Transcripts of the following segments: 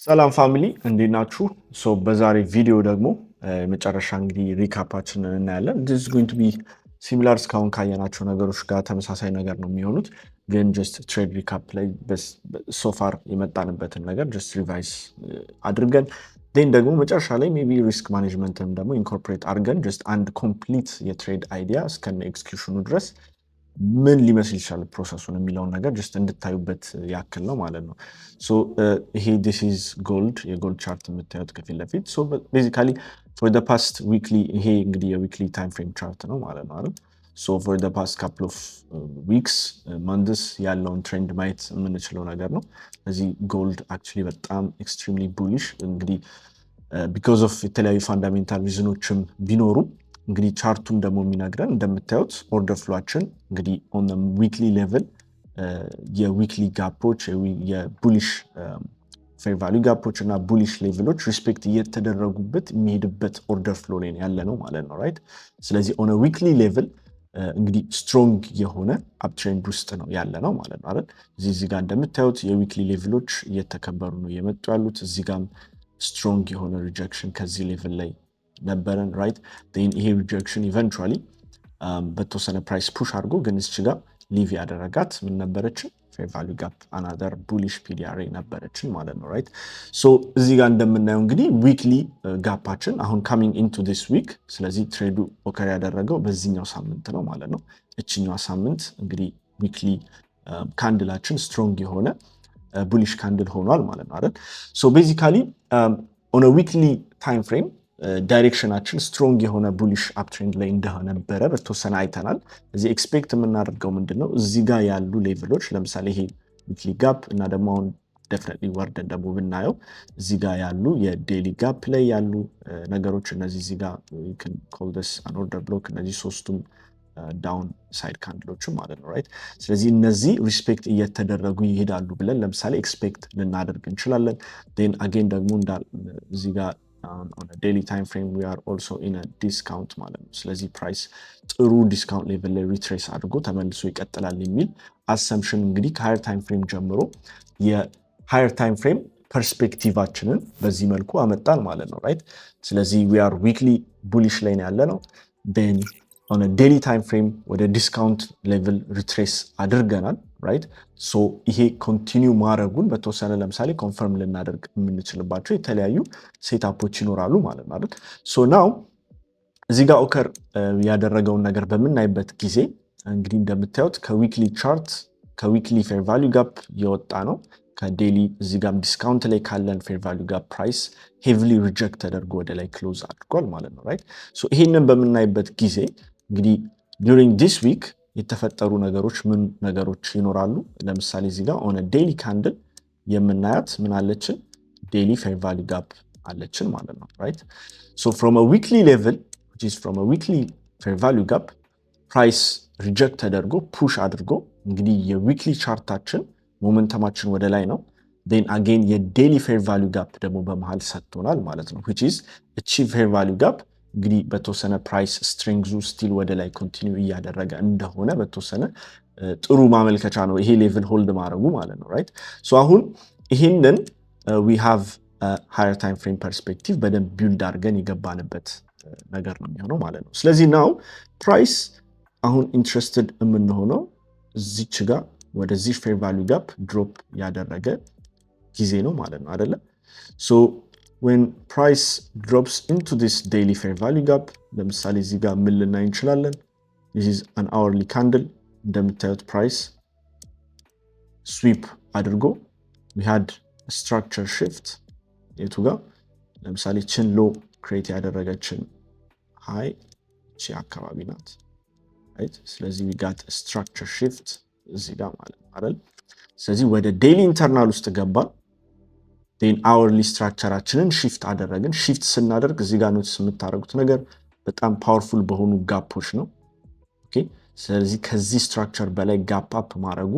ሰላም ፋሚሊ እንዴት ናችሁ? በዛሬ ቪዲዮ ደግሞ መጨረሻ እንግዲህ ሪካፓችንን እናያለን። this is going to be similar እስካሁን ካየናቸው ነገሮች ጋር ተመሳሳይ ነገር ነው የሚሆኑት፣ ግን just ትሬድ ሪካፕ ላይ ሶፋር የመጣንበትን ነገር just ሪቫይዝ አድርገን ን ደግሞ መጨረሻ ላይ ሜቢ ሪስክ ማኔጅመንትንም ደግሞ ኢንኮርፖሬት አድርገን just አንድ ኮምፕሊት የትሬድ አይዲያ እስከነ ኤክስኪዩሽኑ ድረስ ምን ሊመስል ይችላል ፕሮሰሱን የሚለውን ነገር ጀስት እንድታዩበት ያክል ነው ማለት ነው። ይሄ this is gold የጎልድ ቻርት የምታዩት ከፊት ለፊት ቤዚካሊ for the past weekly ይሄ እንግዲህ የዊክሊ ታይም ፍሬም ቻርት ነው ማለት ነው አይደል? for the past couple of weeks months ያለውን ትሬንድ ማየት የምንችለው ነገር ነው። እዚህ ጎልድ actually በጣም extremely bullish እንግዲህ because of የተለያዩ ፋንዳሜንታል ሪዝኖችም ቢኖሩ እንግዲህ ቻርቱም ደግሞ የሚነግረን እንደምታዩት ኦርደር ፍሎአችን እንግዲህ ኦን ዊክሊ ሌቭል የዊክሊ ጋፖች የቡሊሽ ፌር ቫልዩ ጋፖች እና ቡሊሽ ሌቭሎች ሪስፔክት እየተደረጉበት የሚሄድበት ኦርደር ፍሎ ላይ ያለ ነው ማለት ነው ራይት። ስለዚህ ኦን ዊክሊ ሌቭል እንግዲህ ስትሮንግ የሆነ አፕትሬንድ ውስጥ ነው ያለ ነው ማለት ነው አይደል። እዚህ ጋር እንደምታዩት የዊክሊ ሌቭሎች እየተከበሩ ነው የመጡ ያሉት። እዚህ ጋርም ስትሮንግ የሆነ ሪጀክሽን ከዚህ ሌቭል ላይ ነበረን ራይት። ይሄ ሪጀክሽን ኢቨንቹዋሊ በተወሰነ ፕራይስ ፑሽ አድርጎ ግን እዚህ ጋር ሊቭ ያደረጋት ምን ነበረችን? ፌር ቫልዩ ጋፕ አናዘር ቡሊሽ ፒዲአርኤ ነበረችን ማለት ነው ራይት። እዚህ ጋር እንደምናየው እንግዲህ ዊክሊ ጋፓችን አሁን ካሚንግ ኢንቱ ዲስ ዊክ፣ ስለዚህ ትሬዱ ኦከር ያደረገው በዚህኛው ሳምንት ነው ማለት ነው። እችኛዋ ሳምንት እንግዲህ ዊክሊ ካንድላችን ስትሮንግ የሆነ ቡሊሽ ካንድል ሆኗል ማለት ነው አይደል። ቤዚካሊ ኦን ዊክሊ ታይም ፍሬም ዳይሬክሽናችን ስትሮንግ የሆነ ቡሊሽ አፕትሬንድ ላይ እንደነበረ በተወሰነ አይተናል። እዚህ ኤክስፔክት የምናደርገው ምንድነው? እዚህ ጋር ያሉ ሌቭሎች ለምሳሌ ይሄ ዊክሊ ጋፕ እና ደግሞ አሁን ዴፊኒትሊ ወርደን ደግሞ ብናየው እዚህ ጋር ያሉ የዴይሊ ጋፕ ላይ ያሉ ነገሮች እነዚህ እዚህ ጋር ኮል ዲስ አን ኦርደር ብሎክ እነዚህ ሶስቱም ዳውን ሳይድ ካንድሎችም ማለት ነው ራይት። ስለዚህ እነዚህ ሪስፔክት እየተደረጉ ይሄዳሉ ብለን ለምሳሌ ኤክስፔክት ልናደርግ እንችላለን። ን አጌን ደግሞ እዚህ ጋር on a daily time frame we are also in a discount ማለት ነው። ስለዚህ ፕራይስ ጥሩ ዲስካውንት ሌቭል ላይ ሪትሬስ አድርጎ ተመልሶ ይቀጥላል የሚል አሰምሽን እንግዲህ ከሃየር ታይም ፍሬም ጀምሮ የሃየር ታይም ፍሬም ፐርስፔክቲቫችንን በዚህ መልኩ አመጣል ማለት ነው ራይት። ስለዚህ we are weekly bullish ላይ ያለ ነው። then on a daily time frame ወደ ዲስካውንት ሌቭል ሪትሬስ አድርገናል ራይት። ይሄ ኮንቲኒው ማድረጉን በተወሰነ ለምሳሌ ኮንፈርም ልናደርግ የምንችልባቸው የተለያዩ ሴታፖች ይኖራሉ ማለት ነው አይደል። ናው እዚህ ጋር ኦከር ያደረገውን ነገር በምናይበት ጊዜ እንግዲህ እንደምታዩት ከዊክሊ ቻርት ከዊክሊ ፌር ቫልዩ ጋፕ የወጣ ነው። ከዴሊ እዚህ ጋር ዲስካውንት ላይ ካለን ፌር ቫልዩ ጋፕ ፕራይስ ሄቪሊ ሪጀክት ተደርጎ ወደ ላይ ክሎዝ አድርጓል ማለት ነው ራይት። ይሄንን በምናይበት ጊዜ እንግዲህ ዱሪንግ ዲስ ዊክ የተፈጠሩ ነገሮች ምን ነገሮች ይኖራሉ? ለምሳሌ እዚህ ጋር ኦን ዴይሊ ካንድል የምናያት ምን አለችን? ዴይሊ ፌር ቫልዩ ጋፕ አለችን ማለት ነው ራይት። ፍሮም አ ዊክሊ ሌቭል which is from a weekly fair value gap ፕራይስ ሪጀክት ተደርጎ ፑሽ አድርጎ እንግዲህ የዊክሊ ቻርታችን ሞመንተማችን ወደ ላይ ነው። then again የዴይሊ ፌር ቫልዩ ጋፕ ደግሞ በመሃል ሰጥቶናል ማለት ነው which is achieve fair value gap እንግዲህ በተወሰነ ፕራይስ ስትሪንግዙ ስቲል ወደ ላይ ኮንቲኒው እያደረገ እንደሆነ በተወሰነ ጥሩ ማመልከቻ ነው ይሄ ሌቭል ሆልድ ማድረጉ ማለት ነው ራይት። አሁን ይሄንን we have a higher time frame perspective በደንብ ቢልድ አድርገን የገባንበት ነገር ነው የሚሆነው ማለት ነው። ስለዚህ ናው ፕራይስ አሁን ኢንትረስትድ የምንሆነው እዚች ጋር ወደዚህ ፌር ቫልዩ ጋፕ ድሮፕ ያደረገ ጊዜ ነው ማለት ነው አይደለ? when price drops into this daily fair value gap ለምሳሌ እዚህ ጋር ምን ልናይ እንችላለን? this is an hourly candle እንደምታዩት ፕራይስ ስዊፕ አድርጎ we had a structure shift የቱ ጋር ለምሳሌ ችን ሎ ክሬት ያደረገችን ሃይ እቺ አካባቢ ናት right። ስለዚህ we got a structure shift እዚህ ጋር ማለት ነው አይደል? ስለዚህ ወደ ዴይሊ ኢንተርናል ውስጥ ገባን። then hourly ስትራክቸራችንን shift አደረግን። shift ስናደርግ እዚህ ጋር ኖቲስ የምታደርጉት ነገር በጣም ፓወርፉል በሆኑ ጋፖች ነው ኦኬ። ስለዚህ ከዚህ ስትራክቸር በላይ ጋፕ አፕ ማድረጉ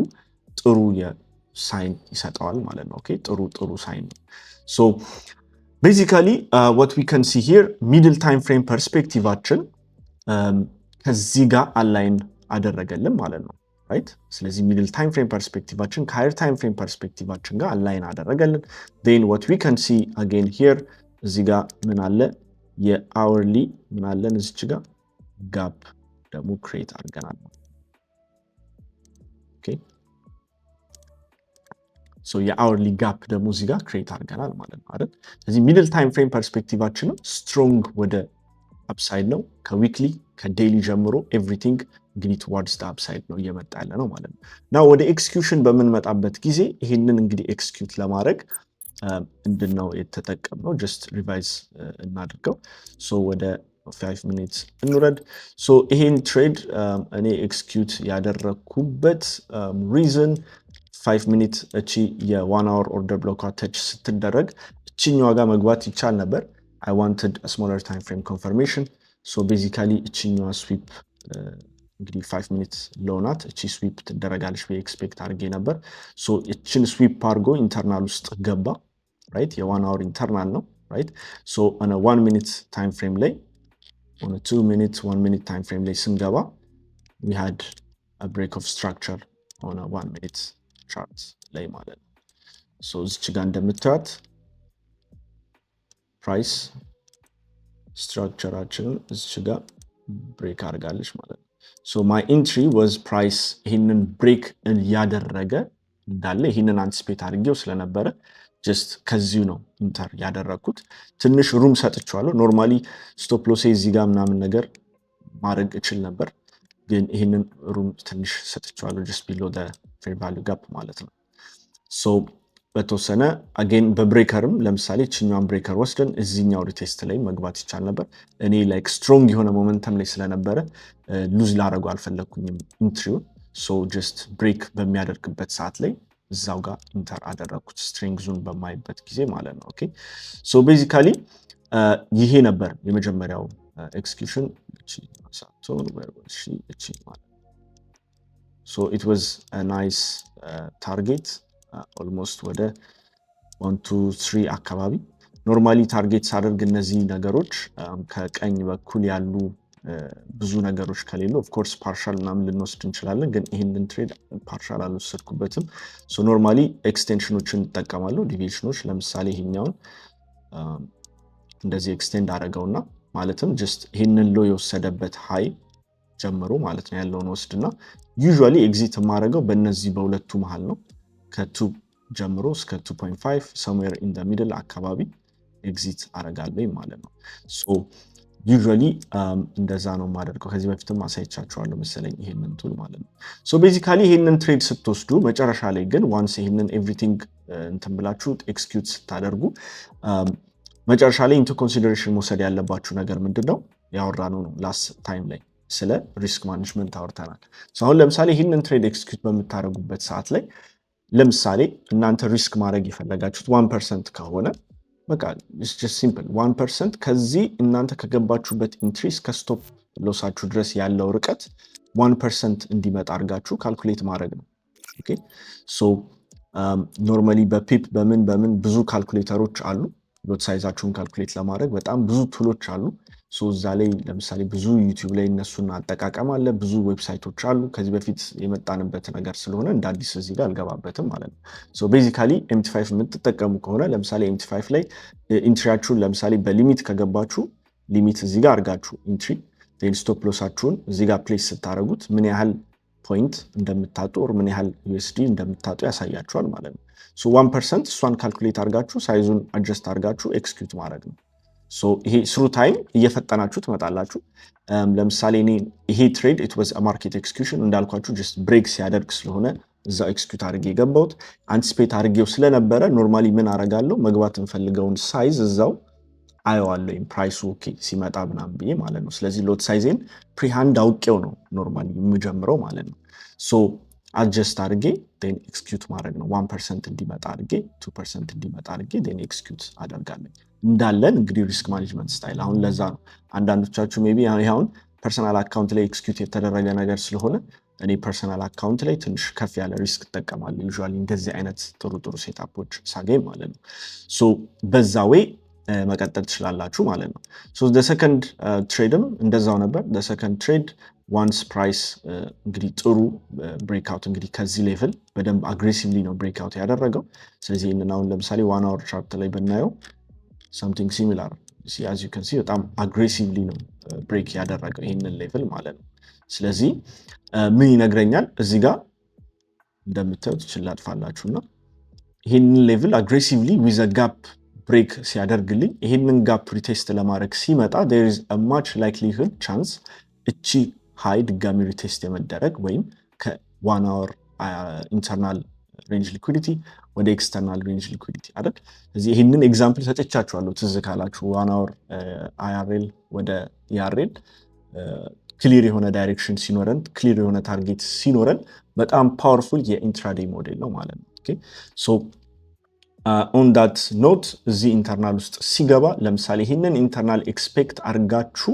ጥሩ የሳይን ይሰጠዋል ማለት ነው ኦኬ። ጥሩ ሳይን ነው። basically what we can see here middle time frame perspectiveአችን ከዚህ ጋር አላይን አደረገልን ማለት ነው ራይት። ስለዚህ ሚድል ታይም ፍሬም ፐርስፔክቲቫችን ከሃየር ታይም ፍሬም ፐርስፔክቲቫችን ጋር አላይን አደረገልን። ዜን what we can see again here እዚህ ጋር ምን አለ የአወርሊ ምን አለን እዚች ጋር ጋፕ ደግሞ ክሬት አድርገናል። ኦኬ ሶ የአወርሊ ጋፕ ደግሞ እዚህ ጋር ክሬት አድርገናል ማለት ነው አይደል። ስለዚህ ሚድል ታይም ፍሬም ፐርስፔክቲቫችንም ስትሮንግ ወደ አፕሳይድ ነው። ከዊክሊ ከዴይሊ ጀምሮ ኤቭሪቲንግ እንግዲህ ቱዋርድስ ደ አፕሳይድ ነው እየመጣ ያለ ነው ማለት ነው። እና ወደ ኤክስኪዩሽን በምንመጣበት ጊዜ ይህንን እንግዲህ ኤክስኪዩት ለማድረግ ምንድን ነው የተጠቀምነው? ጀስት ሪቫይዝ እናድርገው። ሶ ወደ 5 ሚኒትስ እንውረድ። ሶ ይሄን ትሬድ እኔ ኤክስኪዩት ያደረግኩበት ሪዝን 5 ሚኒት እቺ የ1 hour ኦርደር ብሎክ ተች ስትደረግ እችኛዋ ጋር መግባት ይቻል ነበር። I wanted a smaller time frame confirmation. So basically እችኛዋ ስዊፕ እንግዲህ 5 ሚኒት ሎናት እቺ ስዊፕ ትደረጋለች ብዬ ኤክስፔክት አድርጌ ነበር። ሶ እችን ስዊፕ አድርጎ ኢንተርናል ውስጥ ገባ ራይት። የ1 hour ኢንተርናል ነው ራይት። ሶ ኦን 1 ሚኒት ታይም ፍሬም ላይ ኦን 2 ሚኒት 1 ሚኒት ታይም ፍሬም ላይ ስንገባ we had a break of structure on a 1 minute chart ላይ ማለት ነው። ሶ እዚች ጋር እንደምታዩት ፕራይስ ስትራክቸራችንን እዚች ጋር ብሬክ አድርጋለች ማለት ነው። ሶ ማይ ኢንትሪ ዋዝ ፕራይስ ይህንን ብሬክ እያደረገ እንዳለ ይህንን አንቲስፔት አድርጌው ስለነበረ ጀስት ከዚሁ ነው ኢንተር ያደረግኩት። ትንሽ ሩም ሰጥቼዋለሁ። ኖርማሊ ስቶፕ ሎሴ እዚህ ጋር ምናምን ነገር ማድረግ እችል ነበር፣ ግን ይህንን ሩም ትንሽ ሰጥቼዋለሁ ጀስት ቢሎ ፌር ቫሊዩ ጋፕ ማለት ነው። ሶ በተወሰነ አጌን በብሬከርም ለምሳሌ እችኛዋን ብሬከር ወስደን እዚህኛው ሪቴስት ላይ መግባት ይቻል ነበር። እኔ ላይክ ስትሮንግ የሆነ ሞመንተም ላይ ስለነበረ ሉዝ ላደረጉ አልፈለግኩኝም ኢንትሪውን። ሶ ጀስት ብሬክ በሚያደርግበት ሰዓት ላይ እዛው ጋር ኢንተር አደረግኩት ስትሬንግዙን በማይበት ጊዜ ማለት ነው። ኦኬ ሶ ቤዚካሊ ይሄ ነበር የመጀመሪያው ኤክስኪዩሽን። ሶ ኢት ዋዝ ናይስ ታርጌት ኦልሞስት ወደ 1 2 3 አካባቢ። ኖርማሊ ታርጌት ሳደርግ እነዚህ ነገሮች ከቀኝ በኩል ያሉ ብዙ ነገሮች ከሌሉ ኦፍኮርስ ፓርሻል ምናምን ልንወስድ እንችላለን፣ ግን ይህንን ትሬድ ፓርሻል አልወሰድኩበትም። ሶ ኖርማሊ ኤክስቴንሽኖችን እጠቀማለሁ፣ ዲቪዬሽኖች። ለምሳሌ ይሄኛውን እንደዚህ ኤክስቴንድ አደረገውና ማለትም ጀስት ይህንን ሎ የወሰደበት ሃይ ጀምሮ ማለት ነው ያለውን ወስድና ዩዥዋሊ ኤግዚት የማደርገው በእነዚህ በሁለቱ መሃል ነው። ከ2 ጀምሮ እስከ 2.5 somewhere in the middle አካባቢ ኤግዚት አረጋለሁ ማለት ነው። ሶ ዩዥዋሊ እንደዛ ነው የማደርገው። ከዚህ በፊትም አሳይቻችኋለሁ መሰለኝ ይሄንን ቱል ማለት ነው። ሶ ቤዚካሊ ይሄንን ትሬድ ስትወስዱ መጨረሻ ላይ ግን ዋንስ ይሄንን ኤቭሪቲንግ እንትን ብላችሁ ኤክስኪዩት ስታደርጉ መጨረሻ ላይ ኢንቱ ኮንሲደሬሽን መውሰድ ያለባችሁ ነገር ምንድነው? ያወራነው ነው ላስት ታይም ላይ ስለ ሪስክ ማኔጅመንት አውርተናል። አሁን ለምሳሌ ይህንን ትሬድ ኤክስኪዩት በምታደርጉበት ሰዓት ላይ ለምሳሌ እናንተ ሪስክ ማድረግ የፈለጋችሁት 1% ከሆነ በቃ ሲምፕል 1% ከዚህ እናንተ ከገባችሁበት ኢንትሪ እስከ ስቶፕ ሎሳችሁ ድረስ ያለው ርቀት 1% እንዲመጣ አድርጋችሁ ካልኩሌት ማድረግ ነው። ኦኬ ሶ ኖርማሊ በፒፕ በምን ብዙ ካልኩሌተሮች አሉ። ሎት ሳይዛችሁን ካልኩሌት ለማድረግ በጣም ብዙ ቱሎች አሉ። ሶ እዛ ላይ ለምሳሌ ብዙ ዩቲዩብ ላይ እነሱን አጠቃቀም አለ፣ ብዙ ዌብሳይቶች አሉ። ከዚህ በፊት የመጣንበት ነገር ስለሆነ እንደ አዲስ እዚህ ጋር አልገባበትም ማለት ነው። ሶ ቤዚካሊ ኤምቲ5 የምትጠቀሙ ከሆነ ለምሳሌ ኤምቲ5 ላይ ኢንትሪያችሁን ለምሳሌ በሊሚት ከገባችሁ ሊሚት እዚህ ጋር አድርጋችሁ ኢንትሪ ስቶፕ ሎሳችሁን እዚህ ጋር ፕሌስ ስታደርጉት ምን ያህል ፖይንት እንደምታጡ ኦር ምን ያህል ዩኤስዲ እንደምታጡ ያሳያችኋል ማለት ነው። ሶ 1% እሷን ካልኩሌት አድርጋችሁ ሳይዙን አድጀስት አድርጋችሁ ኤክስኪዩት ማድረግ ነው። ሶ ይሄ ስሩ ታይም እየፈጠናችሁ ትመጣላችሁ። ለምሳሌ እኔ ይሄ ትሬድ ኢት ዋዝ አ ማርኬት ኤክስኪዩሽን እንዳልኳችሁ ጀስት ብሬክ ሲያደርግ ስለሆነ እዛው ኤክስኪዩት አድርጌ የገባሁት አንቲስፔት አድርጌው ስለነበረ ኖርማሊ ምን አደርጋለሁ መግባት እንፈልገውን ሳይዝ እዛው አየዋለሁ ፕራይሱ ኦኬ ሲመጣ ምናምን ብዬ ማለት ነው። ስለዚህ ሎት ሳይዜን ፕሪሃንድ አውቄው ነው ኖርማሊ የምጀምረው ማለት ነው። ሶ አድጀስት አድርጌ ዴን ኤክስኪዩት ማድረግ ነው። 1% እንዲመጣ አድርጌ 2% እንዲመጣ አድርጌ ዴን ኤክስኪዩት አደርጋለሁ እንዳለን እንግዲህ ሪስክ ማኔጅመንት ስታይል። አሁን ለዛ ነው አንዳንዶቻችሁ ሜይ ቢ አሁን ፐርሰናል አካውንት ላይ ኤክስኪዩት የተደረገ ነገር ስለሆነ እኔ ፐርሰናል አካውንት ላይ ትንሽ ከፍ ያለ ሪስክ እጠቀማለሁ ዩዥዋሊ እንደዚህ አይነት ጥሩ ሴታፖች ሳገኝ ማለት ነው። ሶ በዛ ዌይ መቀጠል ትችላላችሁ ማለት ነው። ሶ ሰከንድ ትሬድም እንደዛው ነበር። ሰከንድ ትሬድ ዋንስ ፕራይስ እንግዲህ ጥሩ ብሬክአውት እንግዲህ ከዚህ ሌቭል በደንብ አግሬሲቭሊ ነው ብሬክአውት ያደረገው። ስለዚህ ይህንን አሁን ለምሳሌ 1 hour ቻርት ላይ ብናየው something similar as you can see በጣም አግሬሲቭሊ ነው ብሬክ ያደረገው ይህንን ሌቭል ማለት ነው። ስለዚህ ምን ይነግረኛል እዚህ ጋር እንደምታዩት ይችላልፋላችሁና ይህንን ሌቭል አግሬሲቭሊ ዊዝ አ ጋፕ ብሬክ ሲያደርግልኝ ይህንን ጋፕ ሪቴስት ለማድረግ ሲመጣ there is a much likelihood chance እቺ ሃይ ድጋሚ ሪቴስት የመደረግ ወይም ከ1 hour ኢንተርናል ሬንጅ ሊኩዊዲቲ ወደ ኤክስተርናል ሬንጅ ሊኩዊዲቲ አይደል። ስለዚህ ይህንን ኤግዛምፕል ሰጥቻችኋለሁ ትዝ ካላችሁ 1 hour IRL ወደ ERL ክሊር የሆነ ዳይሬክሽን ሲኖረን ክሊር የሆነ ታርጌት ሲኖረን በጣም ፓወርፉል የኢንትራዴይ ሞዴል ነው ማለት ነው። ኦኬ ሶ ኦን ዳት ኖት እዚህ ኢንተርናል ውስጥ ሲገባ ለምሳሌ ይህንን ኢንተርናል ኤክስፔክት አድርጋችሁ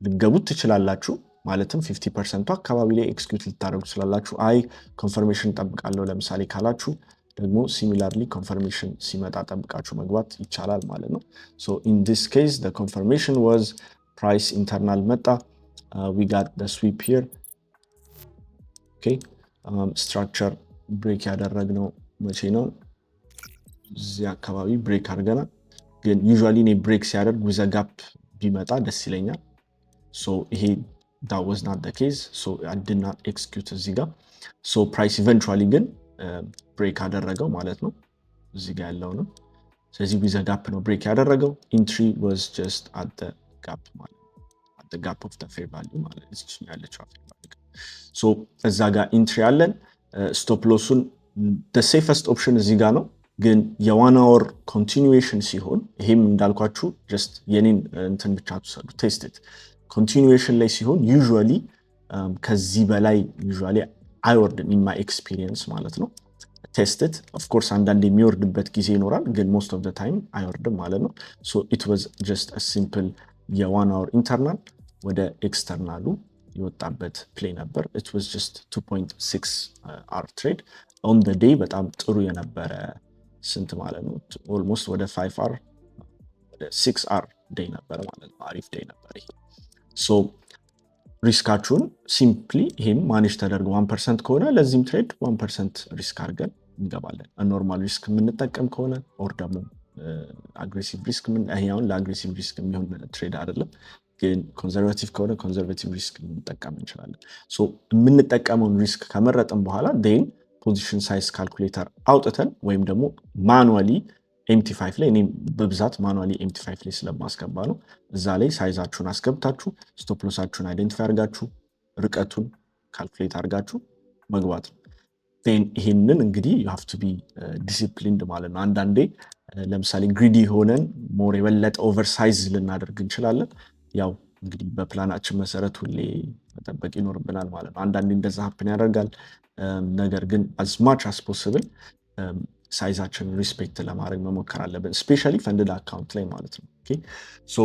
ልገቡት ትችላላችሁ። ማለትም 50% አካባቢ ላይ ኤክስኪዩት ልታደርጉ ትችላላችሁ። አይ ኮንፈርሜሽን ጠብቃለሁ ለምሳሌ ካላችሁ ደግሞ ሲሚላርሊ ኮንፈርሜሽን ሲመጣ ጠብቃችሁ መግባት ይቻላል ማለት ነው። ሶ ኢን ዲስ ኬዝ the confirmation was price internal መጣ we got the sweep here okay structure break ያደረግነው መቼ ነው? እዚህ አካባቢ ብሬክ አድርገናል። ግን ዩዥዋሊ እኔ ብሬክ ሲያደርግ with a gap ቢመጣ ደስ ይለኛል። so ይሄ that was not the case so I did not execute እዚህ ጋር so price eventually ግን ብሬክ አደረገው ማለት ነው እዚህ ጋር ያለው ነው። ስለዚህ with a gap ነው ብሬክ ያደረገው entry was just at the gap ማለት ነው at the gap of the fair value ማለት ነው እዚህ ያለችው fair value so እዛ ጋር entry አለን። stop loss-ን the safest option እዚህ ጋር ነው። ግን የ1 hour continuation ሲሆን ይሄም እንዳልኳችሁ just የኔን እንትን ብቻ ተሰዱ test it continuation ላይ ሲሆን usually ከዚህ በላይ usually አይወርድም in my experience ማለት ነው። test it of course አንዳንድ የሚወርድበት ጊዜ ይኖራል ግን most of the time አይወርድም ማለት ነው። so it was just a simple የ1 hour internal ወደ ኤክስተርናሉ የወጣበት ፕሌይ ነበር። it was just 2.6 hour trade on the day በጣም ጥሩ የነበረ ስንት ማለት ነው almost ወደ 5 hour ወደ 6 hour day ነበር ማለት ነው። አሪፍ day ነበር ይሄ። so ሪስካችሁን ሲምፕሊ ይሄም ማኔጅ ተደርጎ 1% ከሆነ ለዚህም ትሬድ 1% ሪስክ አድርገን እንገባለን። ኖርማል ሪስክ የምንጠቀም ከሆነ ኦር ደግሞ አግሬሲቭ ሪስክ ይሄውን ለአግሬሲቭ ሪስክ የሚሆን ትሬድ አይደለም። ግን ኮንዘርቬቲቭ ከሆነ ኮንዘርቬቲቭ ሪስክ ልንጠቀም እንችላለን። ሶ የምንጠቀመውን ሪስክ ከመረጥን በኋላ ዴን ፖዚሽን ሳይዝ ካልኩሌተር አውጥተን ወይም ደግሞ ማኑዋሊ ኤምቲ5 ላይ እኔም በብዛት ማኑዋሊ ኤምቲ5 ላይ ስለማስገባ ነው። እዛ ላይ ሳይዛችሁን አስገብታችሁ ስቶፕ ሎሳችሁን አይደንቲፋይ አድርጋችሁ ርቀቱን ካልኩሌት አድርጋችሁ መግባት ነው። ዴን ይሄንን እንግዲህ you have to be disciplined ማለት ነው። አንዳንዴ ለምሳሌ ግሪዲ ሆነን ሞር የበለጠ ኦቨርሳይዝ ልናደርግ እንችላለን። ያው እንግዲህ በፕላናችን መሰረት ሁሌ መጠበቅ ይኖርብናል ማለት ነው። አንዳንዴ እንደዛ ሀፕን ያደርጋል። ነገር ግን as much as possible ሳይዛችንን ሪስፔክት ለማድረግ መሞከር አለብን። ስፔሻሊ ፈንድድ አካውንት ላይ ማለት ነው። ኦኬ ሶ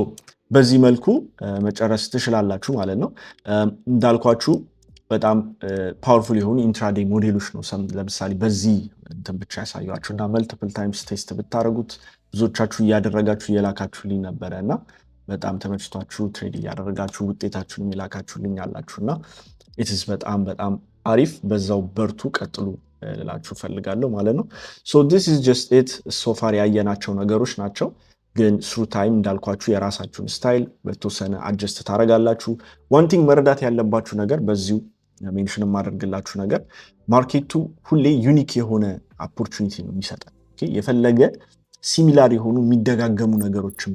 በዚህ መልኩ መጨረስ ትችላላችሁ ማለት ነው። እንዳልኳችሁ በጣም ፓወርፉል የሆኑ ኢንትራዴይ ሞዴሎች ነው። ለምሳሌ በዚህ እንትን ብቻ ያሳያችሁ እና መልቲፕል ታይምስ ቴስት ብታደርጉት ብዙዎቻችሁ እያደረጋችሁ እየላካችሁልኝ ነበረ እና በጣም ተመችቷችሁ ትሬድ እያደረጋችሁ ውጤታችሁን የላካችሁልኝ አላችሁና ኢትስ በጣም በጣም አሪፍ። በዛው በርቱ ቀጥሉ ልላችሁ ፈልጋለሁ ማለት ነው። ሶ ዲስ ኢዝ ጀስት ኢት ሶ ፋር ያየናቸው ነገሮች ናቸው። ግን ስሩ ታይም እንዳልኳችሁ የራሳችሁን ስታይል በተወሰነ አጀስት ታደርጋላችሁ። ዋን ቲንግ መረዳት ያለባችሁ ነገር በዚሁ ሜንሽን የማደርግላችሁ ነገር ማርኬቱ ሁሌ ዩኒክ የሆነ ኦፖርቹኒቲ ነው የሚሰጠን። የፈለገ ሲሚላር የሆኑ የሚደጋገሙ ነገሮችን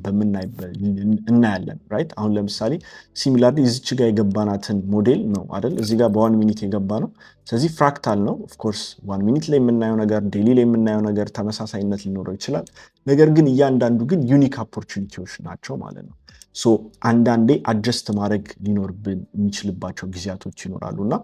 እናያለን። ራይት አሁን ለምሳሌ ሲሚላር እዚች ጋር የገባናትን ሞዴል ነው አይደል? እዚህ ጋር በ1 ሚኒት የገባ ነው። ስለዚህ ፍራክታል ነው። ኦፍኮርስ 1 ሚኒት ላይ የምናየው ነገር ዴይሊ ላይ የምናየው ነገር ተመሳሳይነት ሊኖረው ይችላል። ነገር ግን እያንዳንዱ ግን ዩኒክ ኦፖርቹኒቲዎች ናቸው ማለት ነው። ሶ አንዳንዴ አጀስት ማድረግ ሊኖርብን የሚችልባቸው ጊዜያቶች ይኖራሉ እና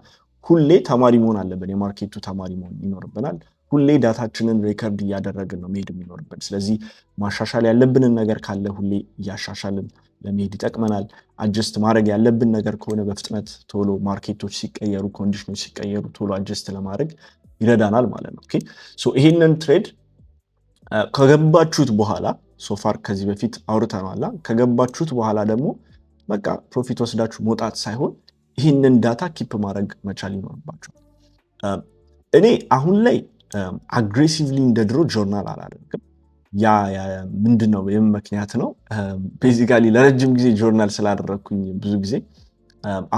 ሁሌ ተማሪ መሆን አለብን። የማርኬቱ ተማሪ መሆን ይኖርብናል። ሁሌ ዳታችንን ሬከርድ እያደረግን ነው መሄድ የሚኖርብን። ስለዚህ ማሻሻል ያለብንን ነገር ካለ ሁሌ እያሻሻልን ለመሄድ ይጠቅመናል። አጀስት ማድረግ ያለብን ነገር ከሆነ በፍጥነት ቶሎ ማርኬቶች ሲቀየሩ፣ ኮንዲሽኖች ሲቀየሩ ቶሎ አጀስት ለማድረግ ይረዳናል ማለት ነው። ኦኬ ሶ ይሄንን ትሬድ ከገባችሁት በኋላ ሶፋር ከዚህ በፊት አውርተናል። ከገባችሁት በኋላ ደግሞ በቃ ፕሮፊት ወስዳችሁ መውጣት ሳይሆን ይህንን ዳታ ኪፕ ማድረግ መቻል ይኖርባቸዋል። እኔ አሁን ላይ አግሬሲቭሊ እንደ ድሮ ጆርናል አላደርግም። ያ ምንድነው የምን ምክንያት ነው? ቤዚካሊ ለረጅም ጊዜ ጆርናል ስላደረግኩኝ ብዙ ጊዜ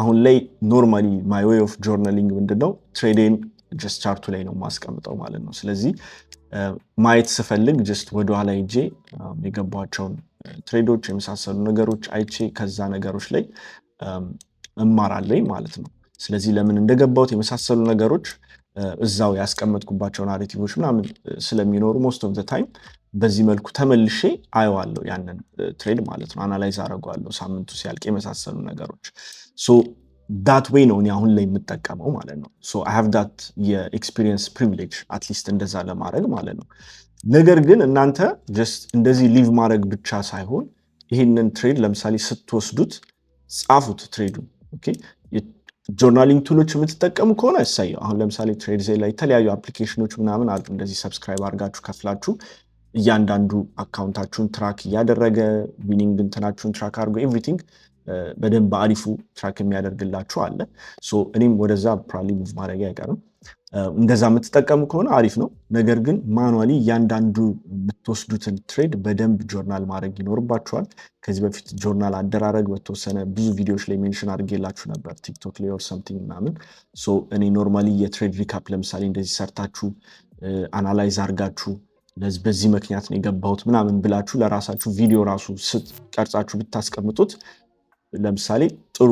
አሁን ላይ ኖርማሊ ማይ ዌይ ኦፍ ጆርናሊንግ ምንድነው ትሬዴን ጀስት ቻርቱ ላይ ነው ማስቀምጠው ማለት ነው። ስለዚህ ማየት ስፈልግ ጀስት ወደኋላ ሄጄ የገባቸውን ትሬዶች የመሳሰሉ ነገሮች አይቼ ከዛ ነገሮች ላይ እማራለኝ ማለት ነው። ስለዚህ ለምን እንደገባሁት የመሳሰሉ ነገሮች እዛው ያስቀመጥኩባቸው ናሬቲቮች ምናምን ስለሚኖሩ ሞስት ኦፍ ዘ ታይም በዚህ መልኩ ተመልሼ አየዋለሁ ያንን ትሬድ ማለት ነው። አናላይዝ አደርገዋለሁ ሳምንቱ ሲያልቅ የመሳሰሉ ነገሮች። ሶ ዳት ዌይ ነው እኔ አሁን ላይ የምጠቀመው ማለት ነው። ሶ አይ ሃቭ ዳት የኤክስፒሪየንስ ፕሪቪሌጅ አትሊስት እንደዛ ለማድረግ ማለት ነው። ነገር ግን እናንተ ጀስት እንደዚህ ሊቭ ማድረግ ብቻ ሳይሆን ይህንን ትሬድ ለምሳሌ ስትወስዱት ጻፉት ትሬዱን። ኦኬ ጆርናሊንግ ቱሎች የምትጠቀሙ ከሆነ እሰየው። አሁን ለምሳሌ ትሬድ ዜ ላይ የተለያዩ አፕሊኬሽኖች ምናምን አሉ። እንደዚህ ሰብስክራይብ አድርጋችሁ ከፍላችሁ እያንዳንዱ አካውንታችሁን ትራክ እያደረገ ዊኒንግ እንትናችሁን ትራክ አድርጎ ኤቭሪቲንግ በደንብ በአሪፉ ትራክ የሚያደርግላችሁ አለ። ሶ እኔም ወደዛ ፕሮባብሊ ሙቭ ማድረግ አይቀርም። እንደዛ የምትጠቀሙ ከሆነ አሪፍ ነው። ነገር ግን ማኑዋሊ እያንዳንዱ የምትወስዱትን ትሬድ በደንብ ጆርናል ማድረግ ይኖርባችኋል። ከዚህ በፊት ጆርናል አደራረግ በተወሰነ ብዙ ቪዲዮዎች ላይ ሜንሽን አድርጌላችሁ ነበር ቲክቶክ ላይ ኦር ሰምቲንግ ምናምን። ሶ እኔ ኖርማሊ የትሬድ ሪካፕ ለምሳሌ እንደዚህ ሰርታችሁ አናላይዝ አድርጋችሁ በዚህ ምክንያት ነው የገባሁት ምናምን ብላችሁ ለራሳችሁ ቪዲዮ ራሱ ቀርጻችሁ ብታስቀምጡት ለምሳሌ ጥሩ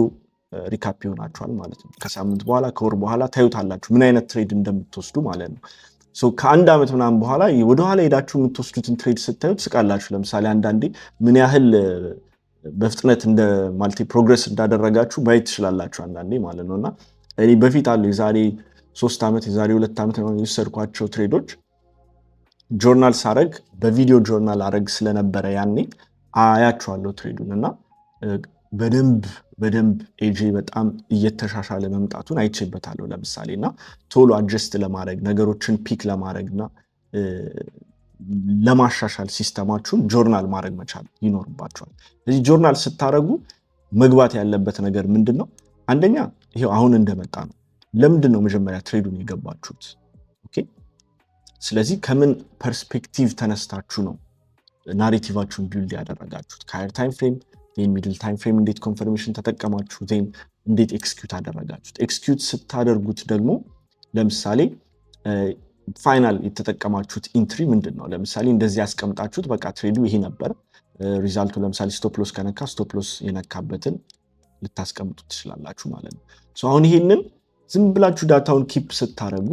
ሪካፕ ይሆናችኋል ማለት ነው። ከሳምንት በኋላ ከወር በኋላ ታዩታላችሁ ምን አይነት ትሬድ እንደምትወስዱ ማለት ነው። ሶ ከአንድ ዓመት ምናምን በኋላ ወደኋላ ሄዳችሁ የምትወስዱትን ትሬድ ስታዩት ስቃላችሁ። ለምሳሌ አንዳንዴ ምን ያህል በፍጥነት እንደ ማለቴ ፕሮግረስ እንዳደረጋችሁ ማየት ትችላላችሁ አንዳንዴ ማለት ነውና እኔ በፊት አለ የዛሬ 3 ዓመት የዛሬ 2 ዓመት ነው የወሰድኳቸው ትሬዶች ጆርናል ሳረግ በቪዲዮ ጆርናል አረግ ስለነበረ ያኔ አያችኋለሁ ትሬዱን እና በደንብ ኤጂ በጣም እየተሻሻለ መምጣቱን አይቼበታለሁ ለምሳሌ እና ቶሎ አድጀስት ለማድረግ ነገሮችን ፒክ ለማድረግና ለማሻሻል ሲስተማችሁን ጆርናል ማድረግ መቻል ይኖርባችኋል። ስለዚህ ጆርናል ስታረጉ መግባት ያለበት ነገር ምንድነው? አንደኛ ይሄው አሁን እንደመጣ ነው። ለምንድነው መጀመሪያ ትሬዱን የገባችሁት? ኦኬ ስለዚህ ከምን ፐርስፔክቲቭ ተነስታችሁ ነው ናሬቲቫችሁን ቢልድ ያደረጋችሁት? ከሃየር ታይም ፍሬም ዜን ሚድል ታይም ፍሬም እንዴት ኮንፈርሜሽን ተጠቀማችሁ? ዜን እንዴት ኤክስኪዩት አደረጋችሁት? ኤክስኪዩት ስታደርጉት ደግሞ ለምሳሌ ፋይናል የተጠቀማችሁት ኢንትሪ ምንድን ነው? ለምሳሌ እንደዚህ ያስቀምጣችሁት በቃ ትሬዱ ይሄ ነበር ሪዛልቱ። ለምሳሌ ስቶፕሎስ ከነካ ስቶፕሎስ የነካበትን ልታስቀምጡ ትችላላችሁ ማለት ነው። ሶ አሁን ይሄንን ዝም ብላችሁ ዳታውን ኪፕ ስታደርጉ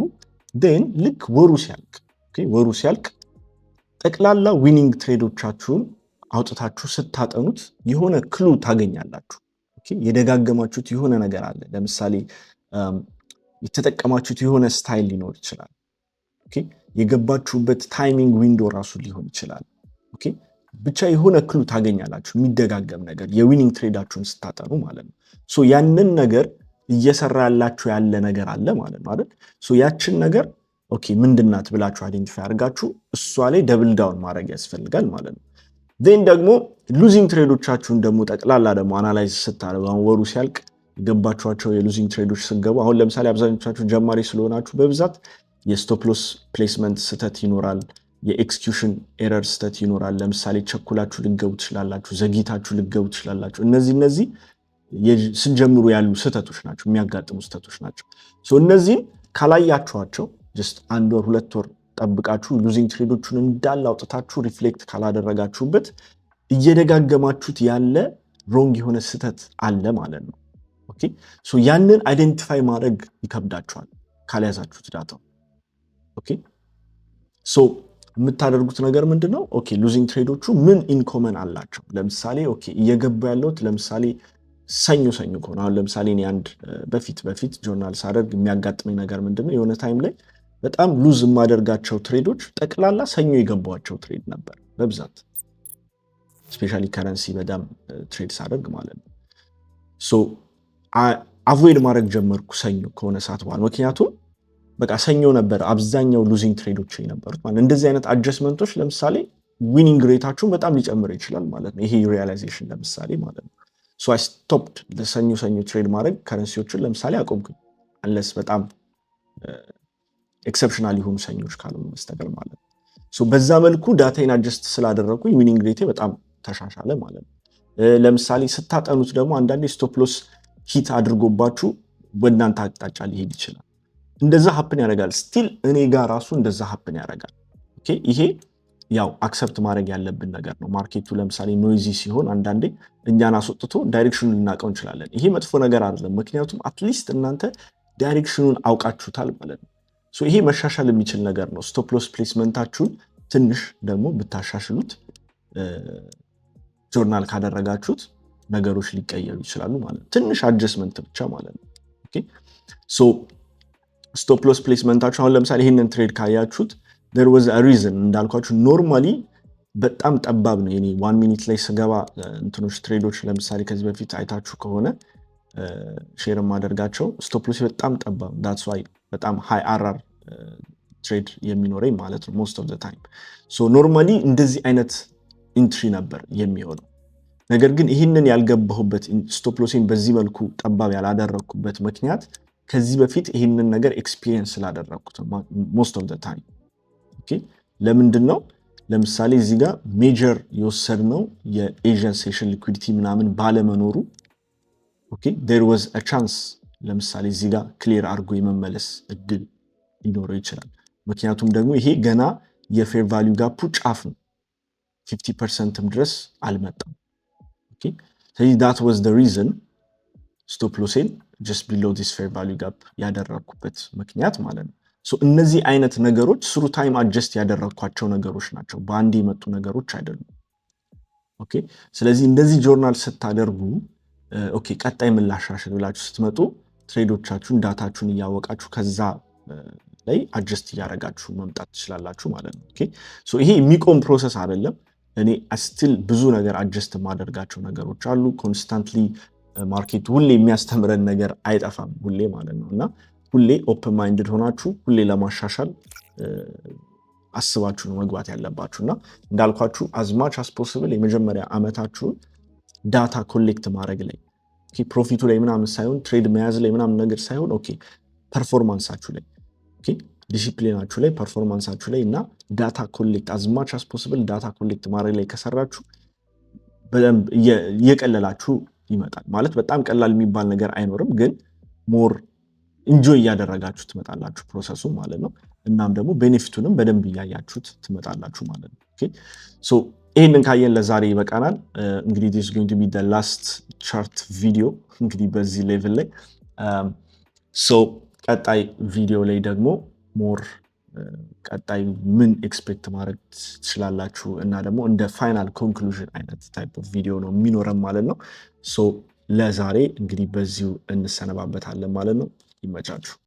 ዜን ልክ ወሩ ሲያልቅ ጠቅላላ ዊኒንግ ትሬዶቻችሁን አውጥታችሁ ስታጠኑት የሆነ ክሉ ታገኛላችሁ። የደጋገማችሁት የሆነ ነገር አለ። ለምሳሌ የተጠቀማችሁት የሆነ ስታይል ሊኖር ይችላል። የገባችሁበት ታይሚንግ ዊንዶ ራሱ ሊሆን ይችላል። ብቻ የሆነ ክሉ ታገኛላችሁ፣ የሚደጋገም ነገር የዊኒንግ ትሬዳችሁን ስታጠኑ ማለት ነው። ሶ ያንን ነገር እየሰራ ያላችሁ ያለ ነገር አለ ማለት ነው አይደል? ሶ ያችን ነገር ምንድናት ብላችሁ አይደንቲፋይ አድርጋችሁ እሷ ላይ ደብል ዳውን ማድረግ ያስፈልጋል ማለት ነው። ዜን ደግሞ ሉዚንግ ትሬዶቻችሁን ደግሞ ጠቅላላ ደግሞ አናላይዝ ስታደርጉ አሁን ወሩ ሲያልቅ የገባችኋቸው የሉዚንግ ትሬዶች ስገቡ አሁን ለምሳሌ አብዛኞቻችሁ ጀማሪ ስለሆናችሁ በብዛት የስቶፕሎስ ፕሌስመንት ስተት ይኖራል፣ የኤክስኪዩሽን ኤረር ስተት ይኖራል። ለምሳሌ ቸኩላችሁ ልገቡ ትችላላችሁ፣ ዘግይታችሁ ልገቡ ትችላላችሁ። እነዚህ ስንጀምሩ ያሉ ስተቶች ናቸው፣ የሚያጋጥሙ ስተቶች ናቸው። ሶ እነዚህን ካላያችኋቸው ጀስት 1 ወር 2 ወር ጠብቃችሁ ሉዚንግ ትሬዶቹን እንዳለ አውጥታችሁ ሪፍሌክት ካላደረጋችሁበት እየደጋገማችሁት ያለ ሮንግ የሆነ ስተት አለ ማለት ነው። ኦኬ ሶ ያንን አይደንቲፋይ ማድረግ ይከብዳችኋል ካልያዛችሁት ዳታው። ኦኬ ሶ የምታደርጉት ነገር ምንድነው? ኦኬ ሉዚንግ ትሬዶቹ ምን ኢንኮመን አላቸው? ለምሳሌ ኦኬ እየገባ ያለውት ለምሳሌ ሰኞ ከሆነ አሁን ለምሳሌ እኔ አንድ በፊት ጆርናል ሳደርግ የሚያጋጥመኝ ነገር ምንድነው? የሆነ ታይም ላይ በጣም ሉዝ የማደርጋቸው ትሬዶች ጠቅላላ ሰኞ የገባቸው ትሬድ ነበር በብዛት ስፔሻሊ ከረንሲ በጣም ትሬድ ሳደርግ ማለት ነው። ሶ አቮይድ ማድረግ ጀመርኩ ሰኞ ከሆነ ሰዓት በኋላ። ምክንያቱም በቃ ሰኞ ነበር አብዛኛው ሉዚንግ ትሬዶች የነበሩት ማለት። እንደዚህ አይነት አድጀስትመንቶች ለምሳሌ ዊኒንግ ሬታችሁን በጣም ሊጨምር ይችላል ማለት ነው። ይሄ ሪያላይዜሽን ለምሳሌ ማለት ነው። ሶ አይ ስቶፕድ ሰኞ ትሬድ ማድረግ ከረንሲዎችን ለምሳሌ አቆምኩኝ አንለስ በጣም ኤክሰፕሽናል የሆኑ ሰኞች ካልሆኑ በስተቀር ማለት ነው። ሶ በዛ መልኩ ዳታይን አጀስት ስላደረግኩኝ ዊኒንግ ሬቴ በጣም ተሻሻለ ማለት ነው። ለምሳሌ ስታጠኑት ደግሞ አንዳንዴ ስቶፕ ሎስ ሂት አድርጎባችሁ በእናንተ አቅጣጫ ሊሄድ ይችላል። እንደዛ ሀፕን ያደርጋል። ስቲል እኔ ጋር ራሱ እንደዛ ሀፕን ያደርጋል። ኦኬ ይሄ ያው አክሰፕት ማድረግ ያለብን ነገር ነው። ማርኬቱ ለምሳሌ ኖይዚ ሲሆን አንዳንዴ እኛን አስወጥቶ ዳይሬክሽኑን ልናውቀው እንችላለን። ይሄ መጥፎ ነገር አይደለም፣ ምክንያቱም አትሊስት እናንተ ዳይሬክሽኑን አውቃችሁታል ማለት ነው። ሶ ይሄ መሻሻል የሚችል ነገር ነው። ስቶፕ ሎስ ፕሌስመንታችሁን ትንሽ ደግሞ ብታሻሽሉት ጆርናል ካደረጋችሁት ነገሮች ሊቀየሩ ይችላሉ ማለት ነው። ትንሽ አጀስትመንት ብቻ ማለት ነው። ኦኬ ሶ ስቶፕ ሎስ ፕሌስመንታችሁ አሁን ለምሳሌ ይሄንን ትሬድ ካያችሁት there was a reason እንዳልኳችሁ ኖርማሊ በጣም ጠባብ ነው። የኔ 1 ሚኒት ላይ ስገባ እንትኖች ትሬዶች ለምሳሌ ከዚህ በፊት አይታችሁ ከሆነ ሼር ማደርጋቸው ስቶፕ ሎስ በጣም ጠባብ that's why በጣም ሃይ አርአር ትሬድ የሚኖረኝ ማለት ነው most of the time so ኖርማሊ እንደዚህ አይነት ኢንትሪ ነበር የሚሆነው። ነገር ግን ይህንን ያልገባሁበት ስቶፕ ሎሴን በዚህ መልኩ ጠባብ ያላደረኩበት ምክንያት ከዚህ በፊት ይህንን ነገር ኤክስፒሪየንስ ስላደረኩት most of the time ኦኬ ለምንድን ነው? ለምሳሌ እዚህ ጋር ሜጀር የወሰድነው የኤዥያን ሴሽን ሊኩዊዲቲ ምናምን ባለመኖሩ ኦኬ there was a chance ለምሳሌ እዚህ ጋር ክሊር አድርጎ የመመለስ እድል ሊኖረው ይችላል። ምክንያቱም ደግሞ ይሄ ገና የፌር ቫልዩ ጋፑ ጫፍ ነው 50%ም ድረስ አልመጣም። ኦኬ ስለዚህ that was the reason ስቶፕ ሎሴን just below this fair value gap ያደረኩበት ምክንያት ማለት ነው። ሶ እነዚህ አይነት ነገሮች ስሩ ታይም አጀስት ያደረኳቸው ነገሮች ናቸው፣ በአንድ የመጡ ነገሮች አይደሉም። ኦኬ ስለዚህ እንደዚህ ጆርናል ስታደርጉ ኦኬ ቀጣይ ምን ላሻሽል ብላችሁ ስትመጡ ትሬዶቻችሁን ዳታችሁን እያወቃችሁ ከዛ ላይ አጀስት እያደረጋችሁ መምጣት ትችላላችሁ ማለት ነው። ኦኬ ሶ ይሄ የሚቆም ፕሮሰስ አይደለም። እኔ ስቲል ብዙ ነገር አጀስት የማደርጋቸው ነገሮች አሉ። ኮንስታንትሊ ማርኬት ሁሌ የሚያስተምረን ነገር አይጠፋም ሁሌ ማለት ነው። እና ሁሌ ኦፕን ማይንድድ ሆናችሁ ሁሌ ለማሻሻል አስባችሁ ነው መግባት ያለባችሁ። እና እንዳልኳችሁ አዝማች አስ ፖሲብል የመጀመሪያ ዓመታችሁን ዳታ ኮሌክት ማድረግ ላይ ኦኬ ፕሮፊቱ ላይ ምናምን ሳይሆን ትሬድ መያዝ ላይ ምናምን ነገር ሳይሆን ኦኬ ፐርፎርማንሳችሁ ላይ ኦኬ ዲሲፕሊናችሁ ላይ ፐርፎርማንሳችሁ ላይ እና ዳታ ኮሌክት አዝማች አስ ፖሲብል ዳታ ኮሌክት ማድረግ ላይ ከሰራችሁ በደንብ እየቀለላችሁ ይመጣል። ማለት በጣም ቀላል የሚባል ነገር አይኖርም፣ ግን ሞር ኢንጆይ እያደረጋችሁ ትመጣላችሁ ፕሮሰሱ ማለት ነው። እናም ደግሞ ቤኔፊቱንም በደንብ እያያችሁት ትመጣላችሁ ማለት ነው። ኦኬ ሶ ይሄንን ካየን ለዛሬ ይበቃናል። እንግዲህ this is going to be the last chart video እንግዲህ በዚህ ሌቭል ላይ ሶ ቀጣይ ቪዲዮ ላይ ደግሞ ሞር ቀጣይ ምን ኤክስፔክት ማድረግ ትችላላችሁ እና ደግሞ እንደ ፋይናል ኮንክሉዥን አይነት ታይፕ ኦፍ ቪዲዮ ነው የሚኖረን ማለት ነው። ሶ ለዛሬ እንግዲህ በዚሁ እንሰነባበታለን ማለት ነው። ይመቻችሁ።